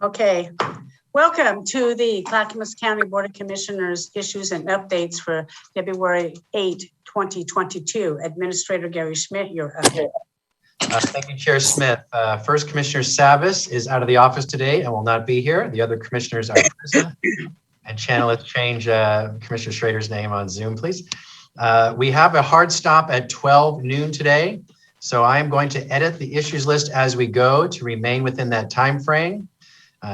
Okay, welcome to the Clackamas County Board of Commissioners issues and updates for February 8, 2022. Administrator Gary Schmidt, you're up. Thank you, Chair Smith. First, Commissioner Savas is out of the office today and will not be here. The other commissioners are present. And Channel, let's change Commissioner Schrader's name on Zoom, please. We have a hard stop at 12 noon today. So I am going to edit the issues list as we go to remain within that time frame.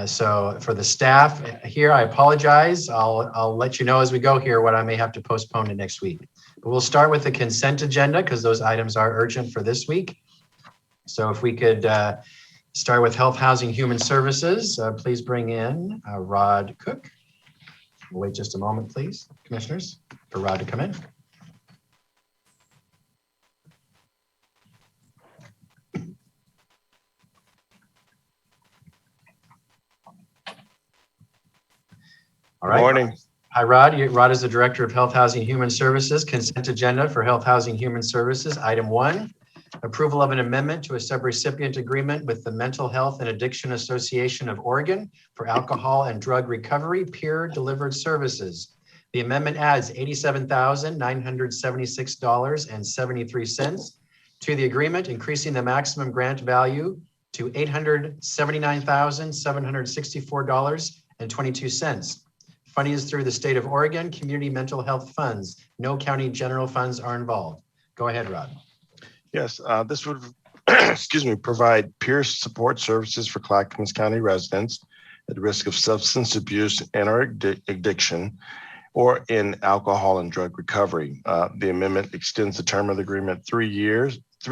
So for the staff here, I apologize. I'll let you know as we go here what I may have to postpone to next week. But we'll start with the consent agenda because those items are urgent for this week. So if we could start with Health, Housing, Human Services, please bring in Rod Cook. We'll wait just a moment, please, commissioners, for Rod to come in. All right. Morning. Hi, Rod. Rod is the Director of Health, Housing, Human Services. Consent agenda for Health, Housing, Human Services. Item 1, approval of an amendment to a subrecipient agreement with the Mental Health and Addiction Association of Oregon for alcohol and drug recovery peer delivered services. The amendment adds $87,976.73 to the agreement, increasing the maximum grant value to $879,764.22. Funding is through the state of Oregon Community Mental Health Funds. No county general funds are involved. Go ahead, Rod. Yes, this would, provide peer support services for Clackamas County residents at risk of substance abuse and or addiction or in alcohol and drug recovery. The amendment extends the term of the agreement 3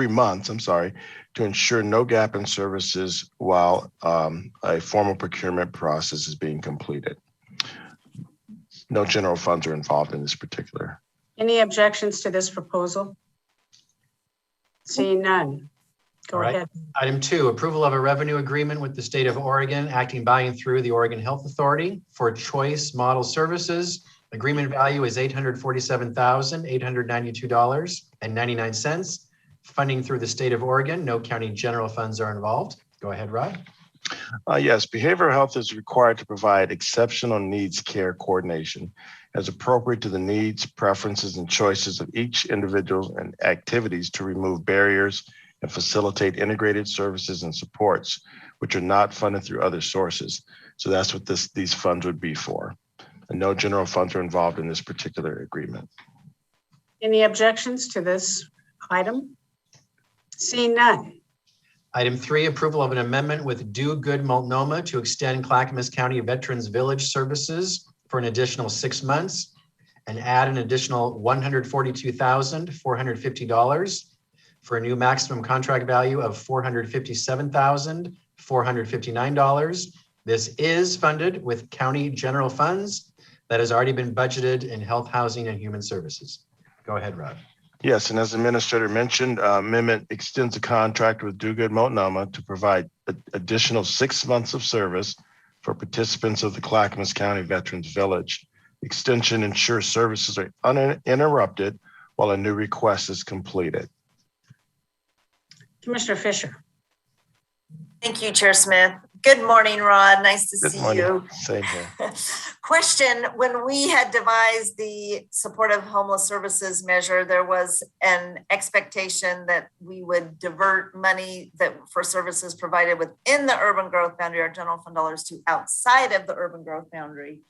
months, to ensure no gap in services while a formal procurement process is being completed. No general funds are involved in this particular. Any objections to this proposal? Seeing none. Go ahead. Item 2, approval of a revenue agreement with the state of Oregon, acting by and through the Oregon Health Authority for Choice Model Services. Agreement value is $847,892.99. Funding through the state of Oregon. No county general funds are involved. Go ahead, Rod. Yes, behavioral health is required to provide exceptional needs care coordination as appropriate to the needs, preferences, and choices of each individual and activities to remove barriers and facilitate integrated services and supports, which are not funded through other sources. So that's what these funds would be for. And no general funds are involved in this particular agreement. Any objections to this item? Seeing none. Item 3, approval of an amendment with Do Good Multnomah to extend Clackamas County Veterans Village services for an additional 6 months and add an additional $142,450 for a new maximum contract value of $457,459. This is funded with county general funds that has already been budgeted in Health, Housing, and Human Services. Go ahead, Rod. Yes, and as the administrator mentioned, amendment extends the contract with Do Good Multnomah to provide additional 6 months of service for participants of the Clackamas County Veterans Village. Extension ensures services are uninterrupted while a new request is completed. Commissioner Fisher. Thank you, Chair Smith. Good morning, Rod. Nice to see you. Same here. Question, when we had devised the supportive homeless services measure, there was an expectation that we would divert money for services provided within the urban growth boundary, our general fund dollars, to outside of the urban growth boundary.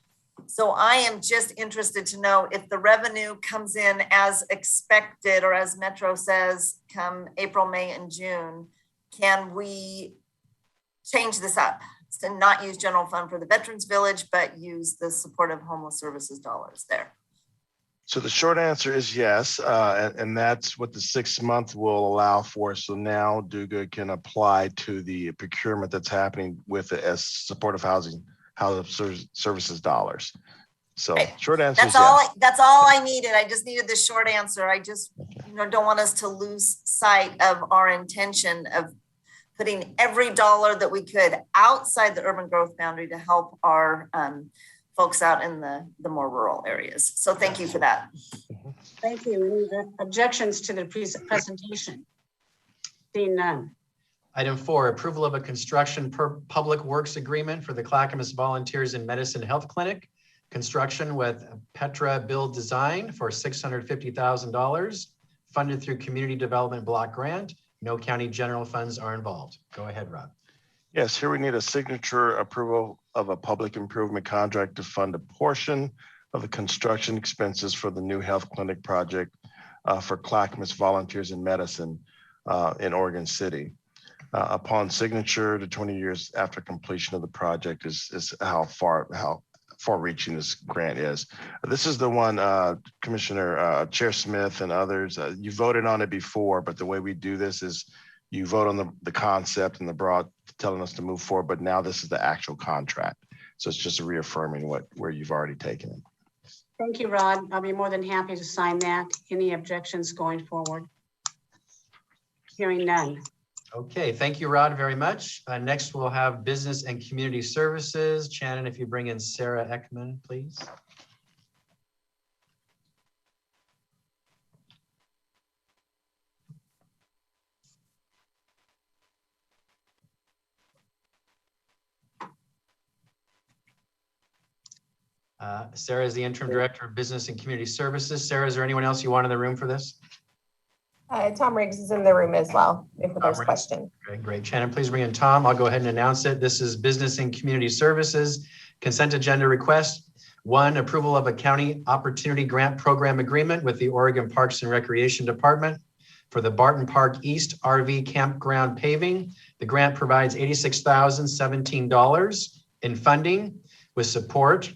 So I am just interested to know if the revenue comes in as expected, or as Metro says, come April, May, and June, can we change this up to not use general fund for the Veterans Village, but use the supportive homeless services dollars there? So the short answer is yes, and that's what the 6 month will allow for. So now Do Good can apply to the procurement that's happening with the supportive housing services dollars. So short answer is yes. That's all I needed. I just needed the short answer. I just don't want us to lose sight of our intention of putting every dollar that we could outside the urban growth boundary to help our folks out in the more rural areas. So thank you for that. Thank you. Any objections to the presentation? Seeing none. Item 4, approval of a construction public works agreement for the Clackamas Volunteers in Medicine Health Clinic. Construction with Petra Build Design for $650,000, funded through Community Development Block Grant. No county general funds are involved. Go ahead, Rob. Yes, here we need a signature approval of a public improvement contract to fund a portion of the construction expenses for the new health clinic project for Clackamas Volunteers in Medicine in Oregon City. Upon signature to 20 years after completion of the project is how far-reaching this grant is. This is the one, Commissioner Chair Smith and others, you voted on it before, but the way we do this is you vote on the concept and the broad telling us to move forward, but now this is the actual contract. So it's just reaffirming where you've already taken it. Thank you, Rod. I'll be more than happy to sign that. Any objections going forward? Hearing none. Okay, thank you, Rod, very much. Next, we'll have Business and Community Services. Shannon, if you bring in Sarah Ekman, please. Sarah is the Interim Director of Business and Community Services. Sarah, is there anyone else you want in the room for this? Tom Riggs is in the room as well, if there's a question. Great, great. Shannon, please bring in Tom. I'll go ahead and announce it. This is Business and Community Services consent agenda request. 1, approval of a county opportunity grant program agreement with the Oregon Parks and Recreation Department for the Barton Park East RV campground paving. The grant provides $86,017 in funding with support.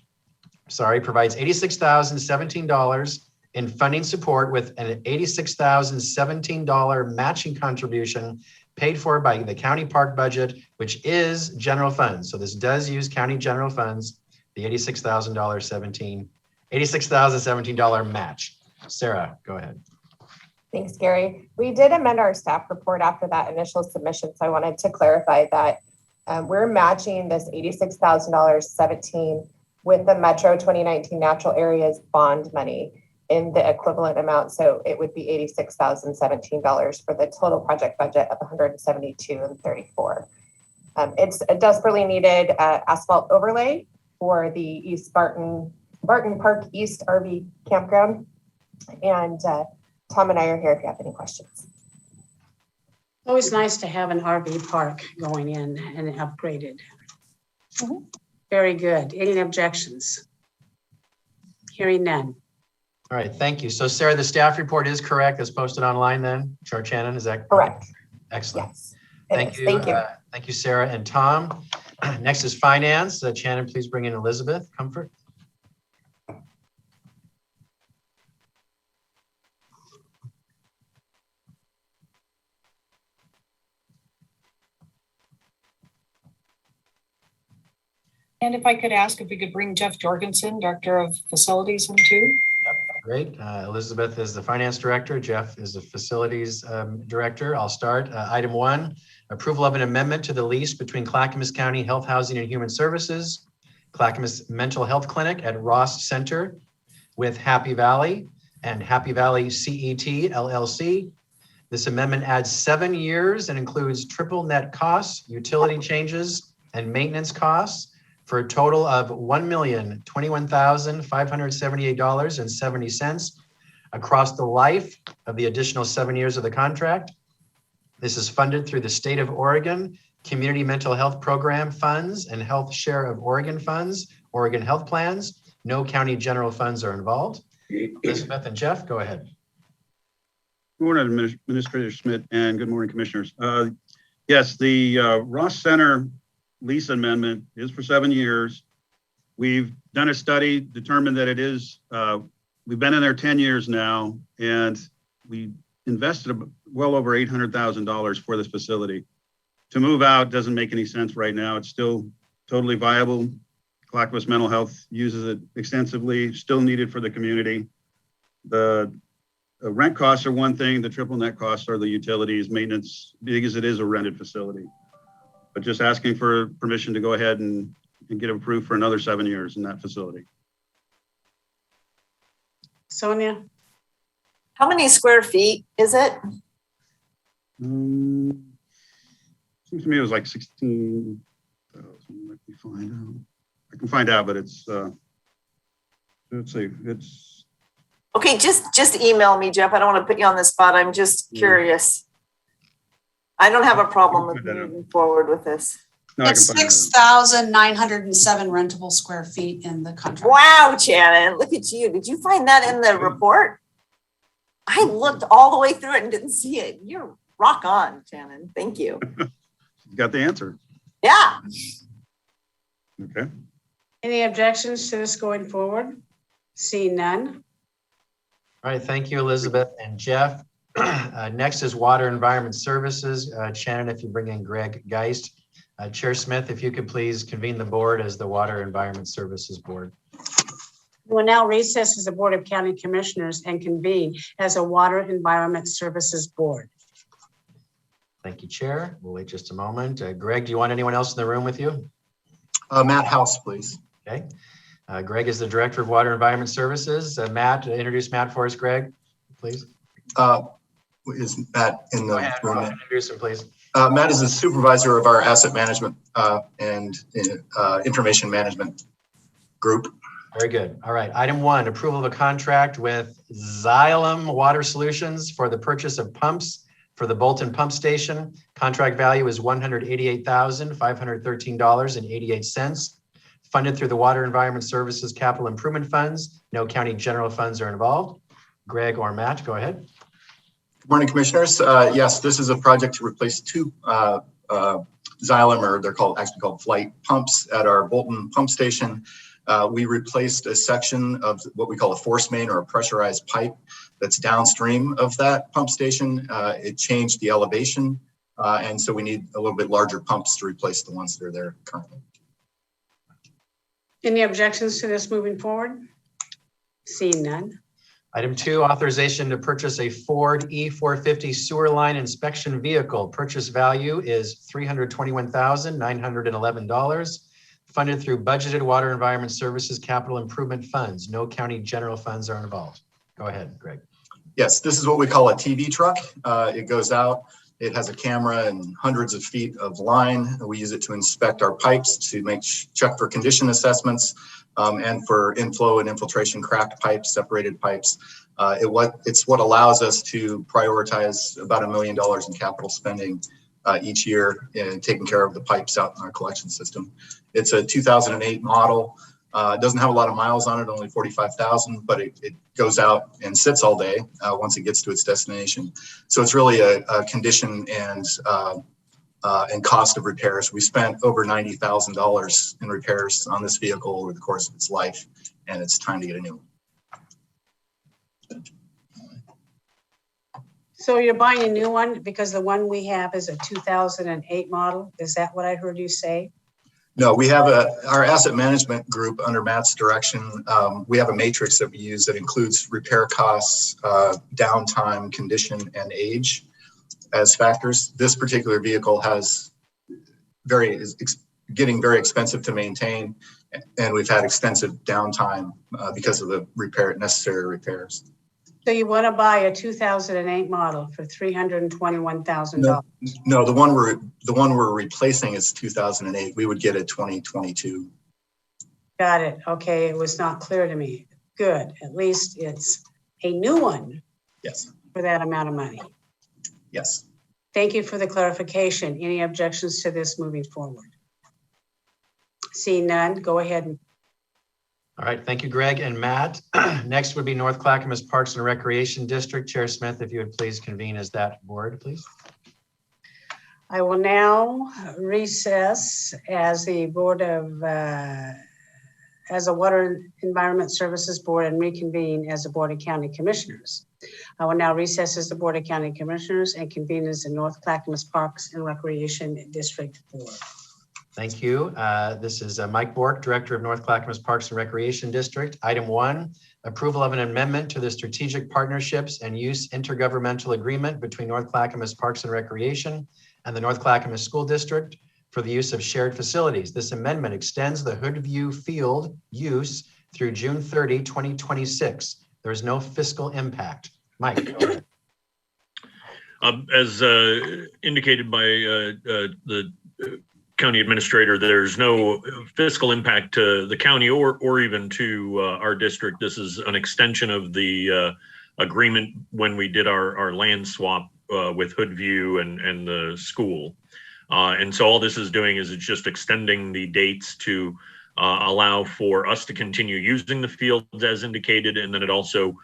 Provides $86,017 in funding support with an $86,017 matching contribution paid for by the county park budget, which is general funds. So this does use county general funds, the $86,017 match. Sarah, go ahead. Thanks, Gary. We did amend our staff report after that initial submission, so I wanted to clarify that we're matching this $86,017 with the Metro 2019 Natural Areas Bond money in the equivalent amount. So it would be $86,017 for the total project budget of $172,34. It's a desperately needed asphalt overlay for the East Barton Park East RV campground. And Tom and I are here if you have any questions. Always nice to have an RV park going in and upgraded. Mm-hmm. Very good. Any objections? Hearing none. All right, thank you. So Sarah, the staff report is correct. It's posted online then. Shannon, is that correct? Excellent. Yes. Thank you. Thank you. Thank you, Sarah and Tom. Next is finance. Shannon, please bring in Elizabeth Comfort. And if I could ask if we could bring Jeff Jorgensen, Director of Facilities, in too. Yep, great. Elizabeth is the Finance Director. Jeff is the Facilities Director. I'll start. Item 1, approval of an amendment to the lease between Clackamas County Health, Housing, and Human Services, Clackamas Mental Health Clinic at Ross Center with Happy Valley and Happy Valley CET LLC. This amendment adds 7 years and includes triple net costs, utility changes, and maintenance costs for a total of $1,021,578.70 across the life of the additional 7 years of the contract. This is funded through the State of Oregon Community Mental Health Program funds and Health Share of Oregon funds, Oregon Health Plans. No county general funds are involved. Elizabeth and Jeff, go ahead. Good morning, Administrator Schmidt, and good morning, Commissioners. Yes, the Ross Center lease amendment is for 7 years. We've done a study, determined that it is, we've been in there 10 years now, and we invested well over $800,000 for this facility. To move out doesn't make any sense right now. It's still totally viable. Clackamas Mental Health uses it extensively, still needed for the community. The rent costs are one thing, the triple net costs are the utilities, maintenance, because it is a rented facility. But just asking for permission to go ahead and get approved for another 7 years in that facility. Sonia? How many square feet is it? seems to me it was like 16. Let me find out. I can find out, but it's, let's see, it's. Okay, just email me, Jeff. I don't want to put you on the spot. I'm just curious. I don't have a problem with moving forward with this. No, I can It's find out. 6,907 rentable square feet in the contract. Wow, Shannon, look at you. Did you find that in the report? I looked all the way through it and didn't see it. You're rock on, Shannon. Thank you. You got the answer. Yeah. Okay. Any objections to this going forward? Seeing none. All right, thank you, Elizabeth and Jeff. Next is Water Environment Services. Shannon, if you bring in Greg Geist. Chair Smith, if you could please convene the board as the Water Environment Services Board. We will now recess as the Board of County Commissioners and convene as a Water Environment Services Board. Thank you, Chair. We'll wait just a moment. Greg, do you want anyone else in the room with you? Matt House, please. Okay. Greg is the Director of Water Environment Services. Matt, introduce Matt for us, Greg, please. Is Matt in the room? Introduce him, please. Matt is the supervisor of our asset management and information management group. Very good. All right. Item 1, approval of a contract with Xylem Water Solutions for the purchase of pumps for the Bolton pump station. Contract value is $188,513.88. Funded through the Water Environment Services Capital Improvement Funds. No county general funds are involved. Greg or Matt, go ahead. Good morning, Commissioners. Yes, this is a project to replace two Xylem, or they're actually called flight pumps at our Bolton pump station. We replaced a section of what we call a force main, or a pressurized pipe that's downstream of that pump station. It changed the elevation, and so we need a little bit larger pumps to replace the ones that are there currently. Any objections to this moving forward? Seeing none. Item 2, authorization to purchase a Ford E450 sewer line inspection vehicle. Purchase value is $321,911. Funded through budgeted Water Environment Services Capital Improvement Funds. No county general funds are involved. Go ahead, Greg. Yes, this is what we call a TV truck. It goes out, it has a camera and hundreds of feet of line. We use it to inspect our pipes, to check for condition assessments, and for inflow and infiltration, cracked pipes, separated pipes. It's what allows us to prioritize about $1 million in capital spending each year in taking care of the pipes out in our collection system. It's a 2008 model. It doesn't have a lot of miles on it, only 45,000, but it goes out and sits all day once it gets to its destination. So it's really a condition and cost of repairs. We spent over $90,000 in repairs on this vehicle over the course of its life, and it's time to get a new one. So you're buying a new one because the one we have is a 2008 model? Is that what I heard you say? No, we have our asset management group under Matt's direction. We have a matrix that we use that includes repair costs, downtime, condition, and age as factors. This particular vehicle is getting very expensive to maintain, and we've had extensive downtime because of the necessary repairs. So you want to buy a 2008 model for $321,000? No, the one we're replacing is 2008. We would get a 2022. Got it. Okay, it was not clear to me. Good. At least it's a new one. Yes. For that amount of money. Yes. Thank you for the clarification. Any objections to this moving forward? Seeing none, go ahead. All right, thank you, Greg and Matt. Next would be North Clackamas Parks and Recreation District. Chair Smith, if you would please convene as that board, please. I will now recess as the Board of, as a Water Environment Services Board and reconvene as the Board of County Commissioners. I will now recess as the Board of County Commissioners and convene as the North Clackamas Parks and Recreation District Board. Thank you. This is Mike Bork, Director of North Clackamas Parks and Recreation District. Item 1, approval of an amendment to the Strategic Partnerships and Use Intergovernmental Agreement between North Clackamas Parks and Recreation and the North Clackamas School District for the use of shared facilities. This amendment extends the Hoodview Field use through June 30, 2026. There is no fiscal impact. Mike, go ahead. As indicated by the county administrator, there's no fiscal impact to the county or even to our district. This is an extension of the agreement when we did our land swap with Hoodview and the school. And so all this is doing is it's just extending the dates to allow for us to continue using the fields as indicated. And then it also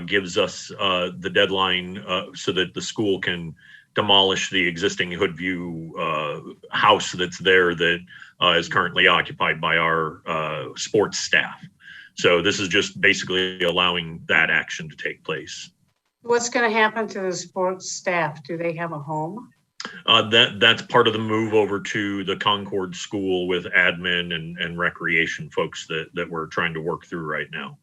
gives us the deadline so that the school can demolish the existing Hoodview house that's there that is currently occupied by our sports staff. So this is just basically allowing that action to take place. What's going to happen to the sports staff? Do they have a home? That's part of the move over to the Concord School with admin and recreation folks that we're trying to work through right now.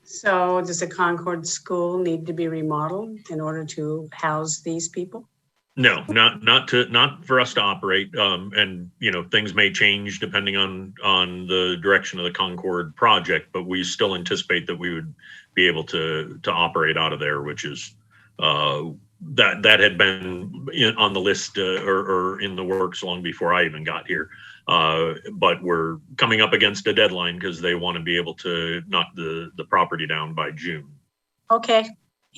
So does the Concord School need to be remodeled in order to house these people? No, not for us to operate. And things may change depending on the direction of the Concord project, but we still anticipate that we would be able to operate out of there, which is that had been on the list or in the works long before I even got here. But we're coming up against a deadline because they want to be able to knock the property down by June. Okay.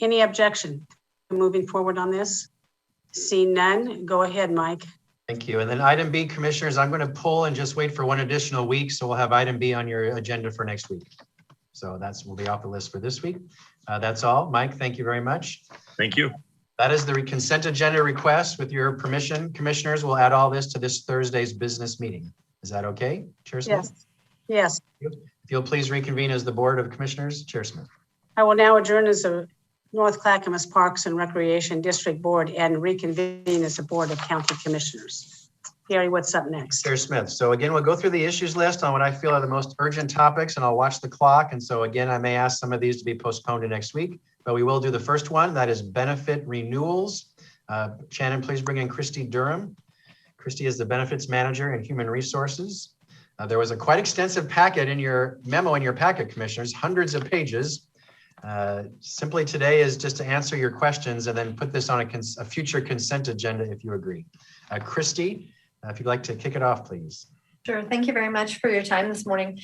Any objection to moving forward on this? Seeing none, go ahead, Mike. Thank you. And then item B, commissioners, I'm going to pull and just wait for one additional week. So we'll have item B on your agenda for next week. So will be off the list for this week. That's all. Mike, thank you very much. Thank you. That is the consent agenda request. With your permission, commissioners, we'll add all this to this Thursday's business meeting. Is that okay, Chair Smith? Yes. If you'll please reconvene as the Board of Commissioners, Chair Smith. I will now adjourn as the North Clackamas Parks and Recreation District Board and reconvene as the Board of County Commissioners. Gary, what's up next? Chair Smith. So again, we'll go through the issues list on what I feel are the most urgent topics, and I'll watch the clock. And so again, I may ask some of these to be postponed to next week, but we will do the first one. That is benefit renewals. Shannon, please bring in Christy Durham. Christy is the benefits manager and human resources. There was a quite extensive packet in your memo in your packet, commissioners, hundreds of pages. Simply today is just to answer your questions and then put this on a future consent agenda if you agree. Christy, if you'd like to kick it off, please. Sure. Thank you very much for your time this morning.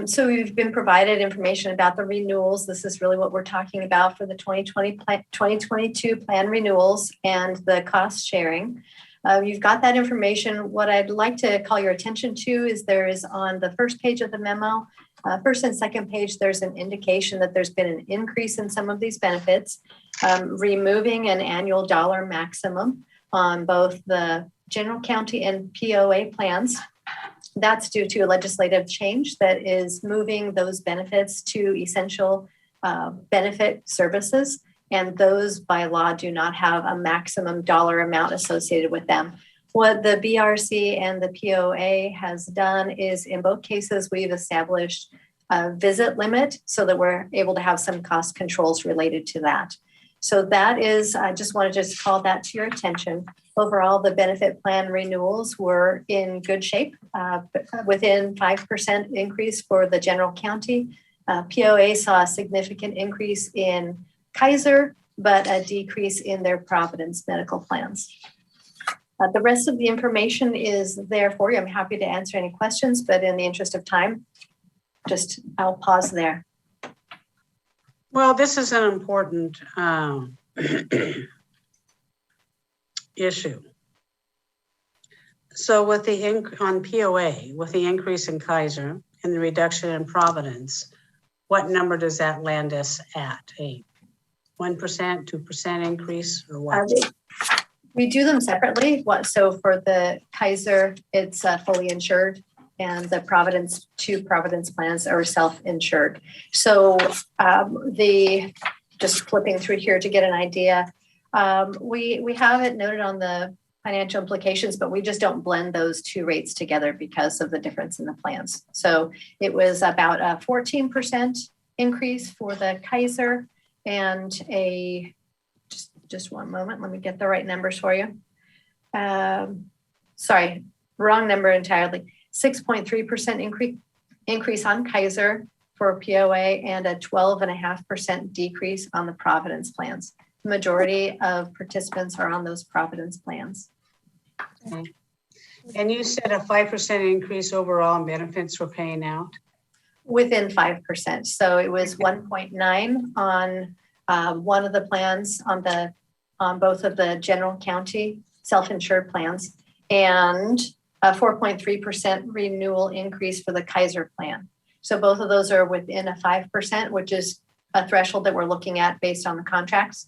So we've been provided information about the renewals. This is really what we're talking about for the 2022 plan renewals and the cost sharing. You've got that information. What I'd like to call your attention to is there is on the first page of the memo, first and second page, there's an indication that there's been an increase in some of these benefits, removing an annual dollar maximum on both the general county and POA plans. That's due to a legislative change that is moving those benefits to essential benefit services. And those by law do not have a maximum dollar amount associated with them. What the BRC and the POA has done is in both cases, we've established a visit limit so that we're able to have some cost controls related to that. So that is, I just wanted to just call that to your attention. Overall, the benefit plan renewals were in good shape, within 5% increase for the general county. POA saw a significant increase in Kaiser, but a decrease in their Providence medical plans. The rest of the information is there for you. I'm happy to answer any questions, but in the interest of time, I'll pause there. Well, this is an important issue. So with on POA, with the increase in Kaiser and the reduction in Providence, what number does that land us at? A 1%, 2% increase, or what? We do them separately. So for the Kaiser, it's fully insured, and the Providence plans are self-insured. So just flipping through here to get an idea, we have it noted on the financial implications, but we just don't blend those two rates together because of the difference in the plans. So it was about a 14% increase for the Kaiser, and just one moment, let me get the right numbers for you. Sorry, wrong number entirely. 6.3% increase on Kaiser for POA and a 12.5% decrease on the Providence plans. majority of participants are on those Providence plans. Okay. And you said a 5% increase overall in benefits we're paying out? Within 5%. So it was 1.9 on one of the plans on both of the general county self-insured plans, and a 4.3% renewal increase for the Kaiser plan. So both of those are within a 5%, which is a threshold that we're looking at based on the contracts.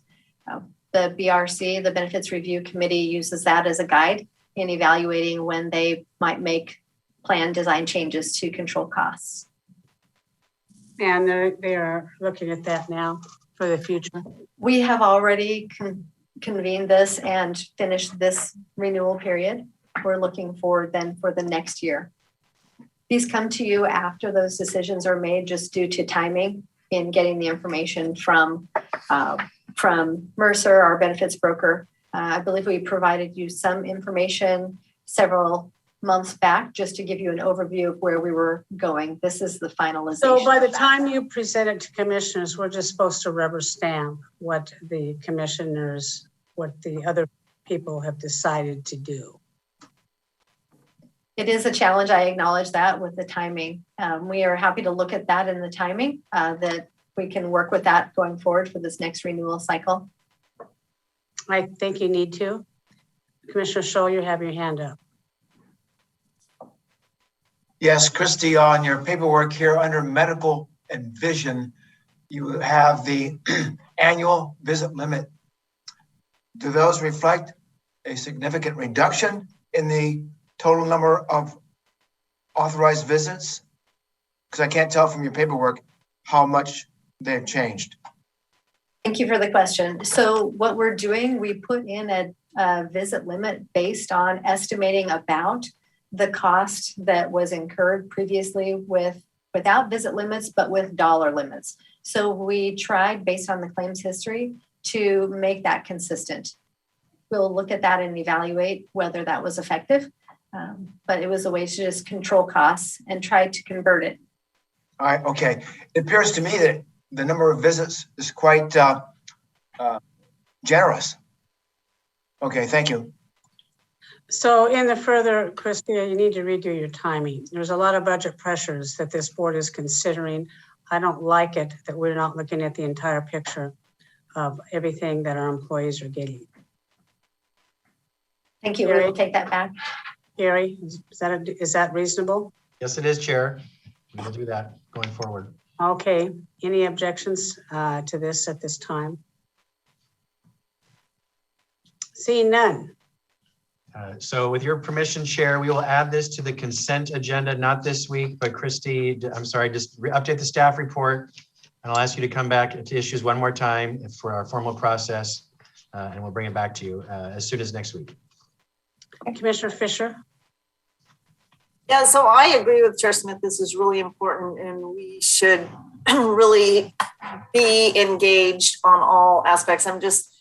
The BRC, the Benefits Review Committee, uses that as a guide in evaluating when they might make plan design changes to control costs. And they are looking at that now for the future. We have already convened this and finished this renewal period. We're looking forward then for the next year. These come to you after those decisions are made, just due to timing in getting the information from Mercer, our benefits broker. I believe we provided you some information several months back just to give you an overview of where we were going. This is the finalization. So by the time you present it to commissioners, we're just supposed to rubber stamp what the commissioners, what the other people have decided to do. It is a challenge. I acknowledge that with the timing. We are happy to look at that in the timing, that we can work with that going forward for this next renewal cycle. I think you need to. Commissioner Scholl, you have your hand up. Yes, Christy, on your paperwork here under medical and vision, you have the annual visit limit. Do those reflect a significant reduction in the total number of authorized visits? Because I can't tell from your paperwork how much they've changed. Thank you for the question. So what we're doing, we put in a visit limit based on estimating about the cost that was incurred previously without visit limits, but with dollar limits. So we tried, based on the claims history, to make that consistent. We'll look at that and evaluate whether that was effective. But it was a way to just control costs and try to convert it. All right, okay. It appears to me that the number of visits is quite generous. Okay, thank you. So in the further, Christy, you need to redo your timing. There's a lot of budget pressures that this board is considering. I don't like it that we're not looking at the entire picture of everything that our employees are getting. Thank you. We will take that back. Gary, is that reasonable? Yes, it is, Chair. We'll do that going forward. Okay. Any objections to this at this time? Seeing none. So with your permission, Chair, we will add this to the consent agenda, not this week, but Christy, I'm sorry, just update the staff report. And I'll ask you to come back to issues one more time for our formal process, and we'll bring it back to you as soon as next week. Commissioner Fisher. Yeah, so I agree with Chair Smith. This is really important, and we should really be engaged on all aspects. I'm just,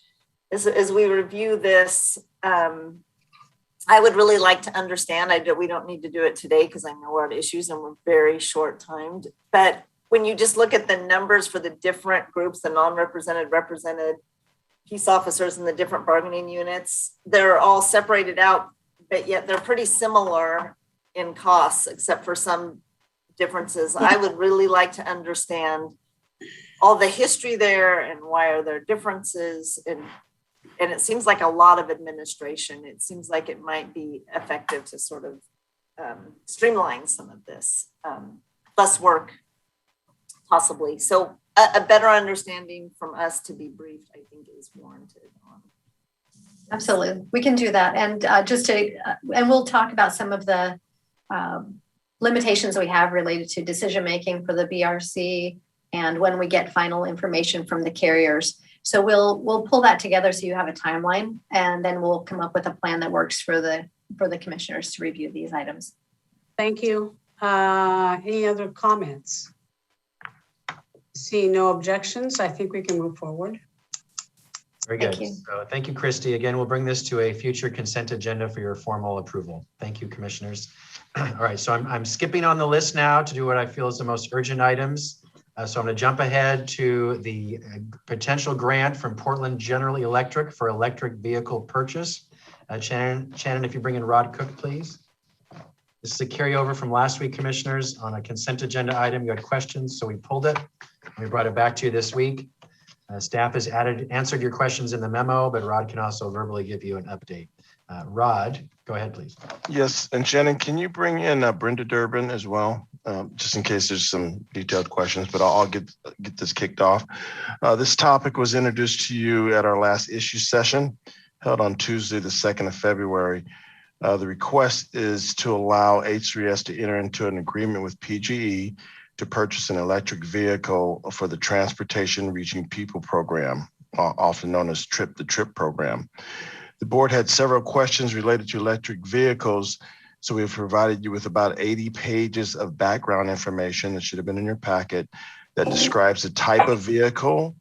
as we review this, I would really like to understand. We don't need to do it today because I know we're at issues and we're very short timed. But when you just look at the numbers for the different groups, the non-represented, represented, peace officers in the different bargaining units, they're all separated out, but yet they're pretty similar in costs, except for some differences. I would really like to understand all the history there and why are there differences. And it seems like a lot of administration. It seems like it might be effective to sort of streamline some of this, less work possibly. So a better understanding from us to be briefed, I think, is warranted. Absolutely, we can do that. And and we'll talk about some of the limitations we have related to decision-making for the BRC and when we get final information from the carriers. So we'll pull that together so you have a timeline, and then we'll come up with a plan that works for the commissioners to review these items. Thank you. Any other comments? Seeing no objections, I think we can move forward. Very good. Thank you. So thank you, Christy. Again, we'll bring this to a future consent agenda for your formal approval. Thank you, commissioners. All right, so I'm skipping on the list now to do what I feel is the most urgent items. So I'm going to jump ahead to the potential grant from Portland General Electric for electric vehicle purchase. Shannon, if you bring in Rod Cook, please. This is a carryover from last week, commissioners, on a consent agenda item. You had questions, so we pulled it. We brought it back to you this week. Staff has answered your questions in the memo, but Rod can also verbally give you an update. Rod, go ahead, please. Yes, and Shannon, can you bring in Brenda Durbin as well, just in case there's some detailed questions, but I'll get this kicked off. This topic was introduced to you at our last issue session held on Tuesday, the 2nd of February. The request is to allow H3S to enter into an agreement with PGE to purchase an electric vehicle for the Transportation Reaching People program, often known as Trip the Trip program. The board had several questions related to electric vehicles, so we have provided you with about 80 pages of background information that should have been in your packet that describes the type of vehicle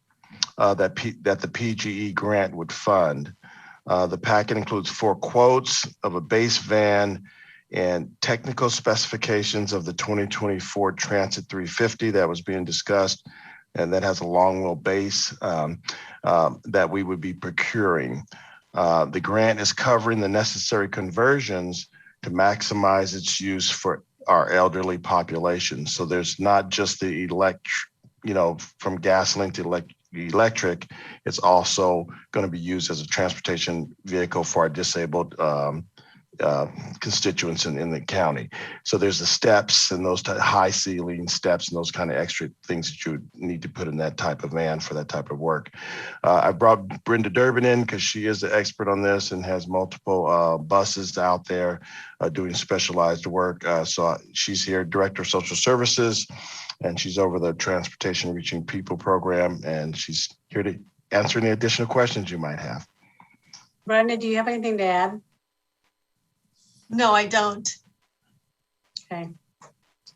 that the PGE grant would fund. The packet includes 4 quotes of a base van and technical specifications of the 2024 Transit 350 that was being discussed, and that has a long wheel base that we would be procuring. The grant is covering the necessary conversions to maximize its use for our elderly population. So there's not just the from gasoline to electric, it's also going to be used as a transportation vehicle for our disabled constituents in the county. So there's the steps and those high ceiling steps and those kind of extra things that you would need to put in that type of van for that type of work. I brought Brenda Durbin in because she is the expert on this and has multiple buses out there doing specialized work. So she's here, Director of Social Services, and she's over the Transportation Reaching People program, and she's here to answer any additional questions you might have. Brenda, do you have anything to add? No, I don't. Okay.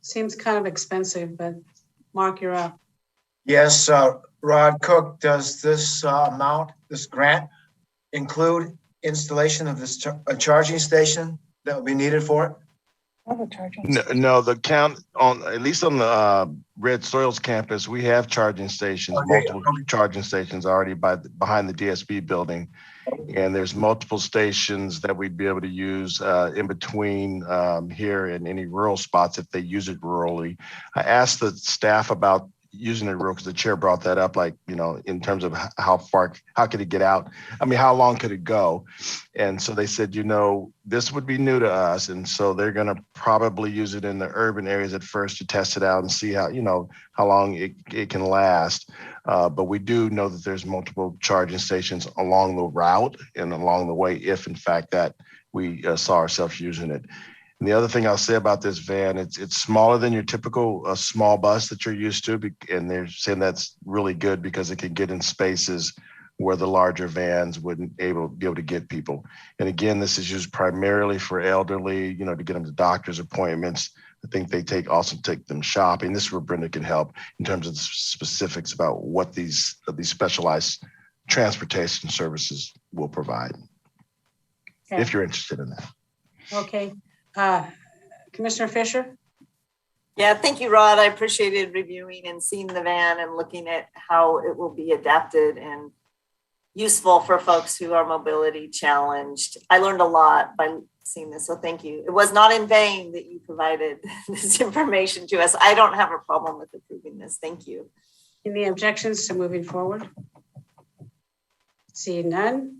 Seems kind of expensive, but Mark, you're up. Yes, Rod Cook, does this this grant include installation of this a charging station that will be needed for it? No, the count on, at least on the Red Soils campus, we have charging stations, multiple charging stations already behind the DSB building. And there's multiple stations that we'd be able to use in between here in any rural spots if they use it rurally. I asked the staff about using it rural because the chair brought that up, like, in terms of how could it get out? I mean, how long could it go? And so they said, this would be new to us. And so they're going to probably use it in the urban areas at first to test it out and see how long it can last. But we do know that there's multiple charging stations along the route and along the way, if in fact that we saw ourselves using it. And the other thing I'll say about this van, it's smaller than your typical small bus that you're used to. And they're saying that's really good because it can get in spaces where the larger vans wouldn't be able to get people. And again, this is used primarily for elderly, to get them to doctor's appointments. I think they also take them shopping. This is where Brenda can help in terms of the specifics about what these specialized transportation services will provide, if you're interested in that. Okay. Commissioner Fisher? Yeah, thank you, Rod. I appreciated reviewing and seeing the van and looking at how it will be adapted and useful for folks who are mobility challenged. I learned a lot by seeing this, so thank you. It was not in vain that you provided this information to us. I don't have a problem with approving this. Thank you. Any objections to moving forward? Seeing none.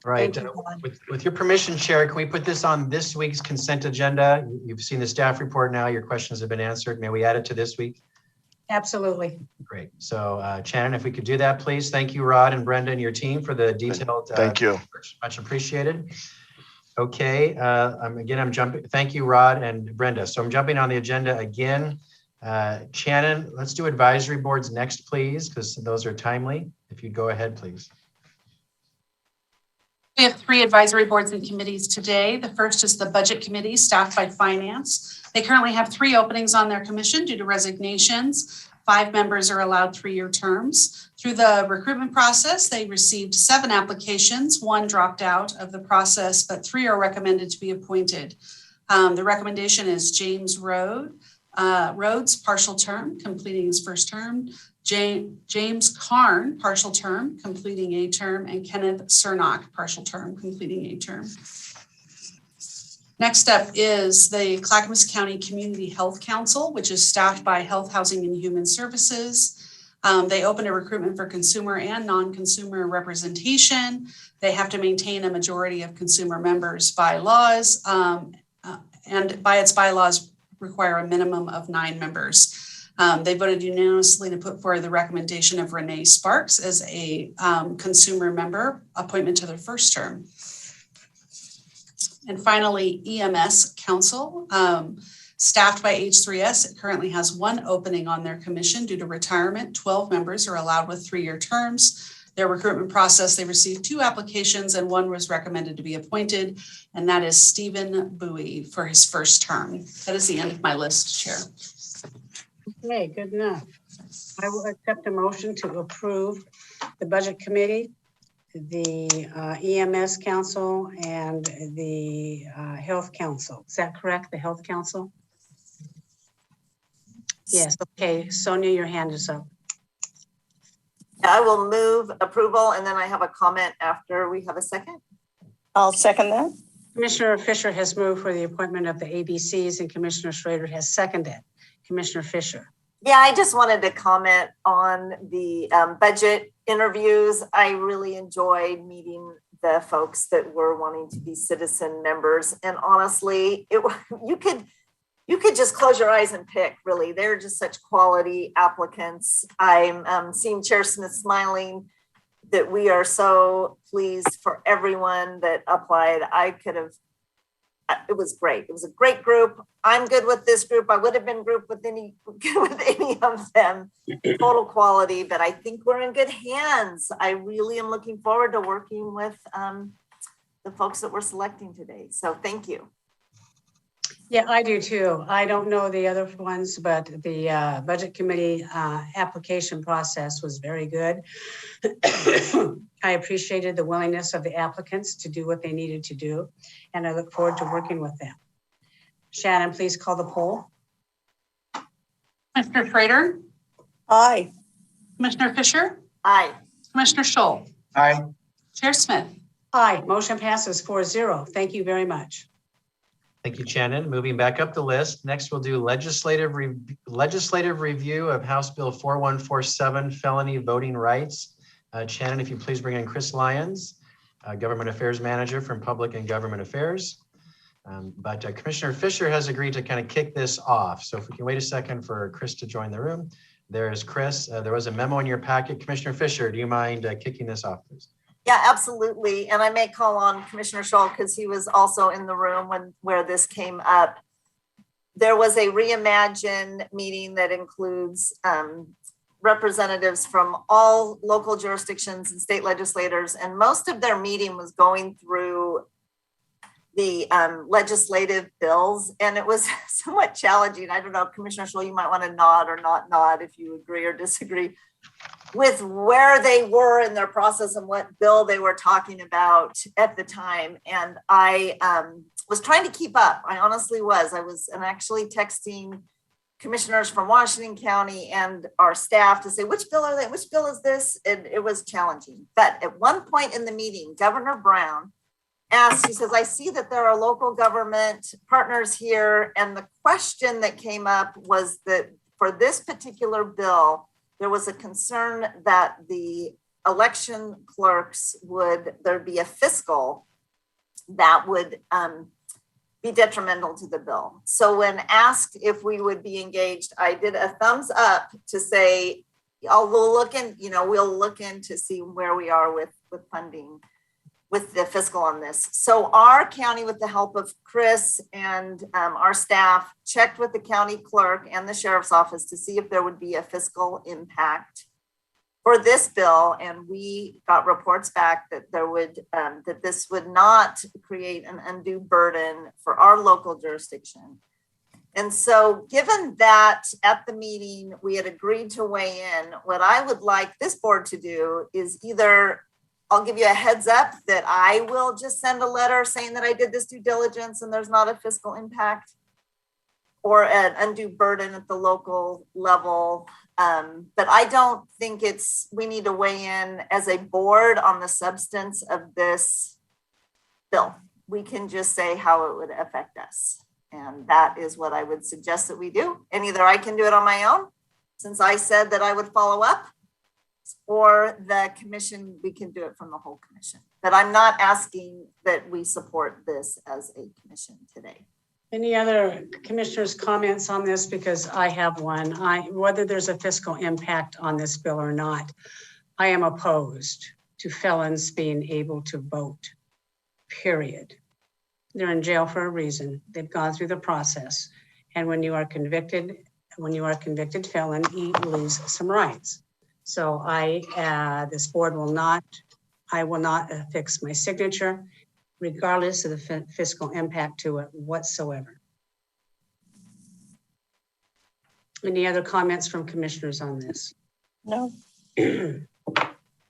Right. With your permission, Chair, can we put this on this week's consent agenda? You've seen the staff report now. Your questions have been answered. May we add it to this week? Absolutely. Great. So Shannon, if we could do that, please. Thank you, Rod and Brenda and your team for the detailed. Thank you. Much appreciated. Okay. I'm jumping. Thank you, Rod and Brenda. So I'm jumping on the agenda again. Shannon, let's do advisory boards next, please, because those are timely. If you'd go ahead, please. We have 3 advisory boards and committees today. The first is the Budget Committee, staffed by Finance. They currently have 3 openings on their commission due to resignations. 5 members are allowed 3-year terms. Through the recruitment process, they received 7 applications. 1 dropped out of the process, but 3 are recommended to be appointed. The recommendation is James Rode, Rhodes, partial term, completing his first term. James Karn, partial term, completing a term, and Kenneth Cernock, partial term, completing a term. Next up is the Clackamas County Community Health Council, which is staffed by Health, Housing, and Human Services. They opened a recruitment for consumer and non-consumer representation. They have to maintain a majority of consumer members by laws, and by its bylaws require a minimum of 9 members. They voted unanimously to put forward the recommendation of Renee Sparks as a consumer member, appointment to their first term. And finally, EMS Council, staffed by H3S, it currently has 1 opening on their commission due to retirement. 12 members are allowed with 3-year terms. Their recruitment process, they received 2 applications and 1 was recommended to be appointed, and that is Stephen Bowie for his first term. That is the end of my list, Chair. Okay, good enough. I will accept a motion to approve the Budget Committee, the EMS Council, and the Health Council. Is that correct, the Health Council? Yes, okay. Sonia, your hand is up. I will move approval, and then I have a comment after we have a second. I'll second that. Commissioner Fisher has moved for the appointment of the ABCs, and Commissioner Schrader has seconded. Commissioner Fisher. Yeah, I just wanted to comment on the budget interviews. I really enjoyed meeting the folks that were wanting to be citizen members. And honestly, you could just close your eyes and pick, really. They're just such quality applicants. I'm seeing Chair Smith smiling that we are so pleased for everyone that applied. It was great. It was a great group. I'm good with this group. I would have been good with any of them. Total quality, but I think we're in good hands. I really am looking forward to working with the folks that we're selecting today. So thank you. Yeah, I do too. I don't know the other ones, but the Budget Committee application process was very good. I appreciated the willingness of the applicants to do what they needed to do, and I look forward to working with them. Shannon, please call the poll. Commissioner Schrader? Aye. Commissioner Fisher? Aye. Commissioner Scholl? Aye. Chair Smith? Aye, motion passes 4-0. Thank you very much. Thank you, Shannon. Moving back up the list. Next, we'll do legislative review of House Bill 4147, felony voting rights. Shannon, if you please bring in Chris Lyons, Government Affairs Manager from Public and Government Affairs. But Commissioner Fisher has agreed to kind of kick this off. So if we can wait a second for Chris to join the room. There's Chris. There was a memo in your packet. Commissioner Fisher, do you mind kicking this off, please? Yeah, absolutely. And I may call on Commissioner Scholl because he was also in the room where this came up. There was a Reimagine meeting that includes representatives from all local jurisdictions and state legislators, and most of their meeting was going through the legislative bills, and it was somewhat challenging. I don't know, Commissioner Scholl, you might want to nod or not nod if you agree or disagree with where they were in their process and what bill they were talking about at the time. And I was trying to keep up. I honestly was. I'm actually texting commissioners from Washington County and our staff to say, which bill are they? Which bill is this? And it was challenging. But at one point in the meeting, Governor Brown asked, he says, I see that there are local government partners here. And the question that came up was that for this particular bill, there was a concern that the election clerks there'd be a fiscal that would be detrimental to the bill. So when asked if we would be engaged, I did a thumbs up to say, we'll look in to see where we are with funding with the fiscal on this. So our county, with the help of Chris and our staff, checked with the county clerk and the sheriff's office to see if there would be a fiscal impact for this bill. And we got reports back that that this would not create an undue burden for our local jurisdiction. And so given that at the meeting, we had agreed to weigh in, what I would like this board to do is either I'll give you a heads up that I will just send a letter saying that I did this due diligence and there's not a fiscal impact. or an undue burden at the local level. But I don't think we need to weigh in as a board on the substance of this bill. We can just say how it would affect us. And that is what I would suggest that we do. And either I can do it on my own, since I said that I would follow up, or the commission, we can do it from the whole commission. But I'm not asking that we support this as a commission today. Any other commissioners' comments on this? Because I have one. Whether there's a fiscal impact on this bill or not, I am opposed to felons being able to vote, period. They're in jail for a reason. They've gone through the process. And when you are convicted felon, you lose some rights. So this board will not, I will not affix my signature, regardless of the fiscal impact to it whatsoever. Any other comments from commissioners on this? No. Okay,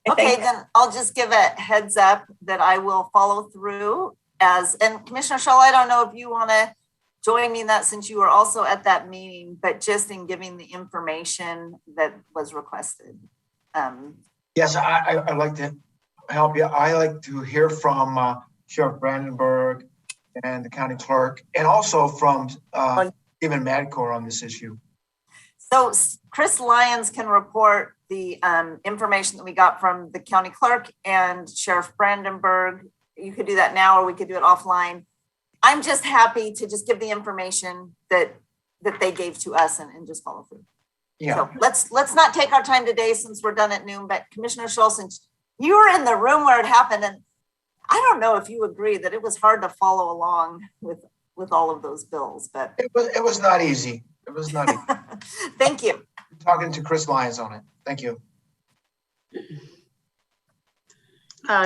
then I'll just give a heads up that I will follow through and Commissioner Shull, I don't know if you want to join me in that since you were also at that meeting, but just in giving the information that was requested. Yes, I'd like to help you. I like to hear from Sheriff Brandenburg and the county clerk, and also from Stephen Madcore on this issue. So Chris Lyons can report the information that we got from the county clerk and Sheriff Brandenburg. You could do that now, or we could do it offline. I'm just happy to just give the information that they gave to us and just follow through. Yeah. So let's not take our time today since we're done at noon, but Commissioner Schultz, since you were in the room where it happened, and I don't know if you agree that it was hard to follow along with all of those bills, but it was not easy. It was not easy. Thank you. Talking to Chris Lyons on it. Thank you.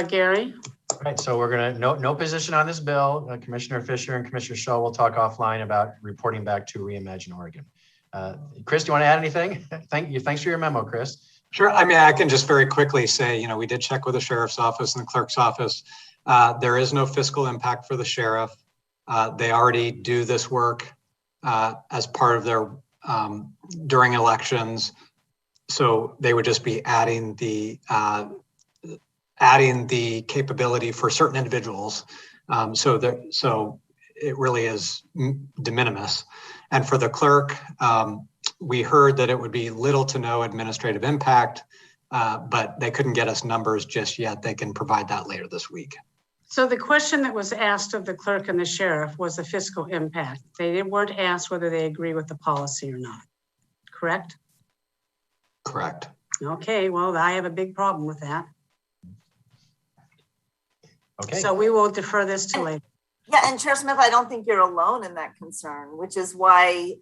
Gary? All right, so we're gonna, no position on this bill. Commissioner Fisher and Commissioner Shaw will talk offline about reporting back to Reimagine Oregon. Chris, do you want to add anything? Thanks for your memo, Chris. Sure. I mean, I can just very quickly say, we did check with the sheriff's office and the clerk's office. There is no fiscal impact for the sheriff. They already do this work as part of their during elections. So they would just be adding the capability for certain individuals. So it really is de minimis. And for the clerk, we heard that it would be little to no administrative impact, but they couldn't get us numbers just yet. They can provide that later this week. So the question that was asked of the clerk and the sheriff was the fiscal impact. They weren't asked whether they agree with the policy or not, correct? Correct. Okay, well, I have a big problem with that. Okay. So we will defer this to later. Yeah, and Chair Smith, I don't think you're alone in that concern, which is why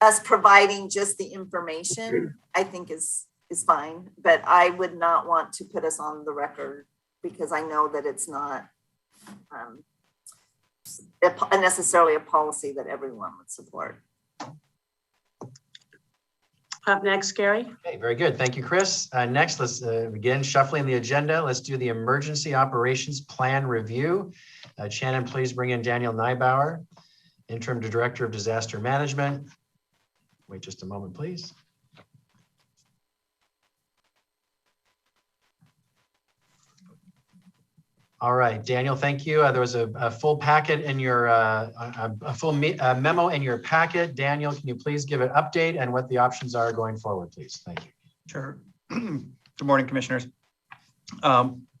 us providing just the information, I think is fine, but I would not want to put us on the record because I know that it's not necessarily a policy that everyone would support. Up next, Gary. Okay, very good. Thank you, Chris. Next, let's begin shuffling the agenda. Let's do the Emergency Operations Plan Review. Shannon, please bring in Daniel Neibauer, Interim Director of Disaster Management. Wait just a moment, please. All right, Daniel, thank you. There was a full packet in your, a full memo in your packet. Daniel, can you please give an update and what the options are going forward, please? Thank you. Sure. Good morning, Commissioners.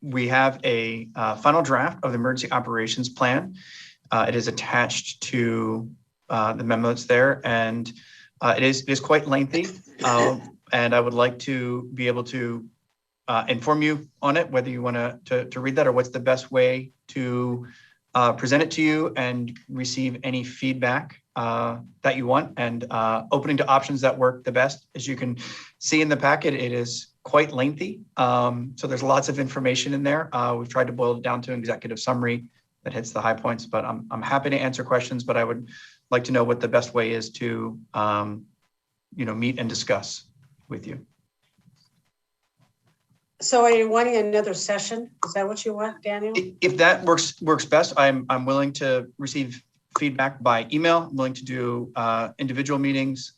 We have a final draft of the Emergency Operations Plan. It is attached to the memo that's there, and it is quite lengthy. And I would like to be able to inform you on it, whether you want to read that or what's the best way to present it to you and receive any feedback that you want, and opening to options that work the best. As you can see in the packet, it is quite lengthy. So there's lots of information in there. We've tried to boil it down to an executive summary that hits the high points, but I'm happy to answer questions, but I would like to know what the best way is to meet and discuss with you. So are you wanting another session? Is that what you want, Daniel? If that works best, I'm willing to receive feedback by email. I'm willing to do individual meetings,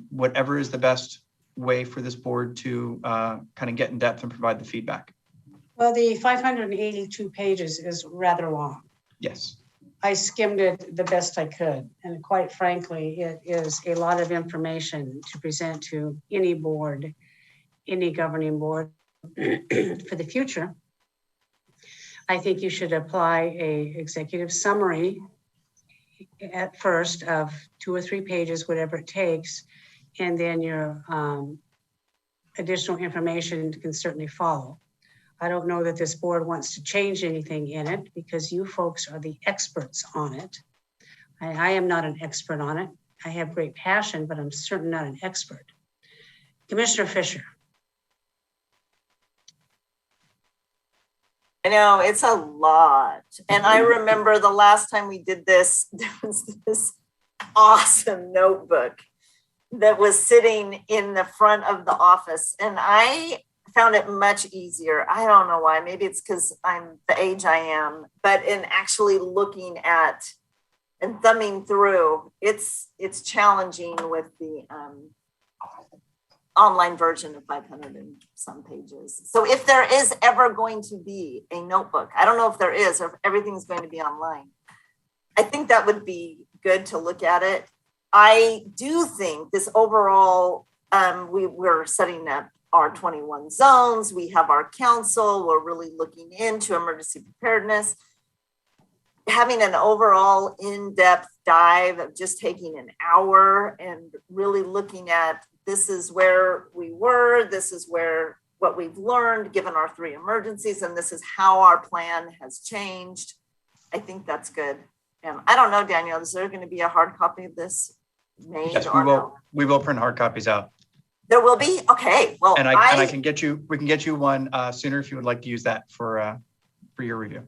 whatever is the best way for this board to kind of get in depth and provide the feedback. Well, the 582 pages is rather long. Yes. I skimmed it the best I could. And quite frankly, it is a lot of information to present to any board, any governing board for the future. I think you should apply a executive summary at first of 2 or 3 pages, whatever it takes. And then your additional information can certainly follow. I don't know that this board wants to change anything in it because you folks are the experts on it. I am not an expert on it. I have great passion, but I'm certainly not an expert. Commissioner Fisher. I know it's a lot. And I remember the last time we did this, there was this awesome notebook that was sitting in the front of the office. And I found it much easier. I don't know why. Maybe it's because I'm the age I am, but in actually looking at and thumbing through, it's challenging with the online version of 500 and some pages. So if there is ever going to be a notebook, I don't know if there is, or if everything's going to be online, I think that would be good to look at it. I do think this overall, we're setting up our 21 zones. We have our council. We're really looking into emergency preparedness. Having an overall in-depth dive of just taking an hour and really looking at this is where we were, this is what we've learned given our 3 emergencies, and this is how our plan has changed. I think that's good. And I don't know, Daniel, is there going to be a hard copy of this made? Yes, or no? We will print hard copies out. There will be? Okay. Well, and I can get you, we can get you one sooner if you would like to use that for your review.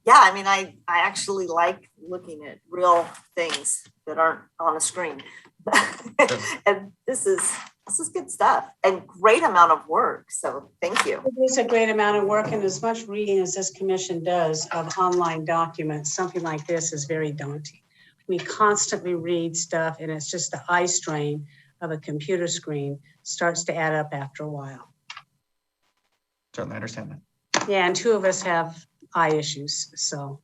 Yeah, I mean, I actually like looking at real things that aren't on a screen. And this is good stuff and great amount of work. So thank you. It is a great amount of work, and as much reading as this commission does of online documents, something like this is very daunting. We constantly read stuff, and it's just the eye strain of a computer screen starts to add up after a while. Certainly understand that. Yeah, and 2 of us have eye issues, so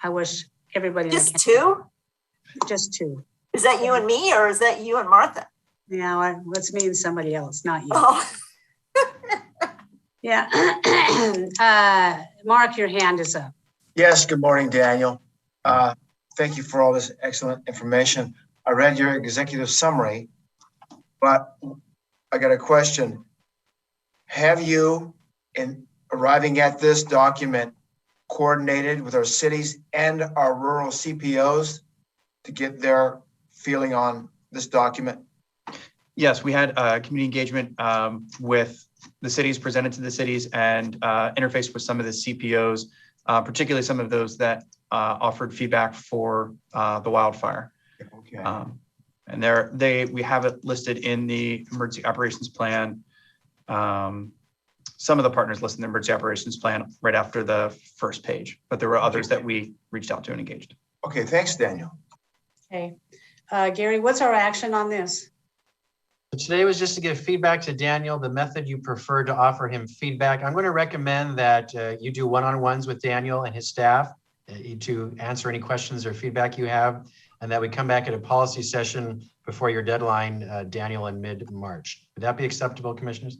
I wish everybody. Just 2? Just 2. Is that you and me, or is that you and Martha? Yeah, let's me and somebody else, not you. Oh. Yeah. Mark, your hand is up. Yes, good morning, Daniel. Thank you for all this excellent information. I read your executive summary, but I got a question. Have you, in arriving at this document, coordinated with our cities and our rural CPOs to get their feeling on this document? Yes, we had community engagement with the cities, presented to the cities, and interfaced with some of the CPOs, particularly some of those that offered feedback for the wildfire. Okay. And we have it listed in the emergency operations plan. Some of the partners listed in the emergency operations plan right after the first page, but there were others that we reached out to and engaged. Okay, thanks, Daniel. Okay. Gary, what's our action on this? Today was just to give feedback to Daniel, the method you prefer to offer him feedback. I'm going to recommend that you do one-on-ones with Daniel and his staff to answer any questions or feedback you have, and that we come back at a policy session before your deadline, Daniel, in mid-March. Would that be acceptable, commissioners?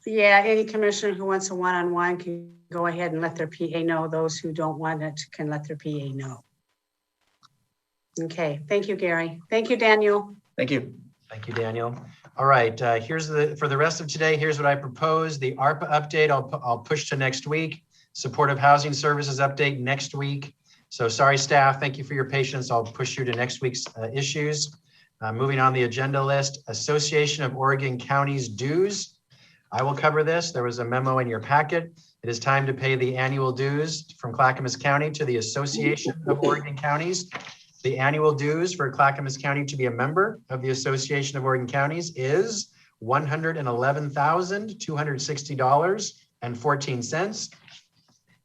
Yeah, any commissioner who wants a one-on-one can go ahead and let their PA know. Those who don't want it can let their PA know. Okay, thank you, Gary. Thank you, Daniel. Thank you. Thank you, Daniel. All right, for the rest of today, here's what I propose. The ARPA update, I'll push to next week. Supportive Housing Services update next week. So sorry, staff, thank you for your patience. I'll push you to next week's issues. Moving on the agenda list, Association of Oregon Counties dues. I will cover this. There was a memo in your packet. It is time to pay the annual dues from Clackamas County to the Association of Oregon Counties. The annual dues for Clackamas County to be a member of the Association of Oregon Counties is $111,260.14.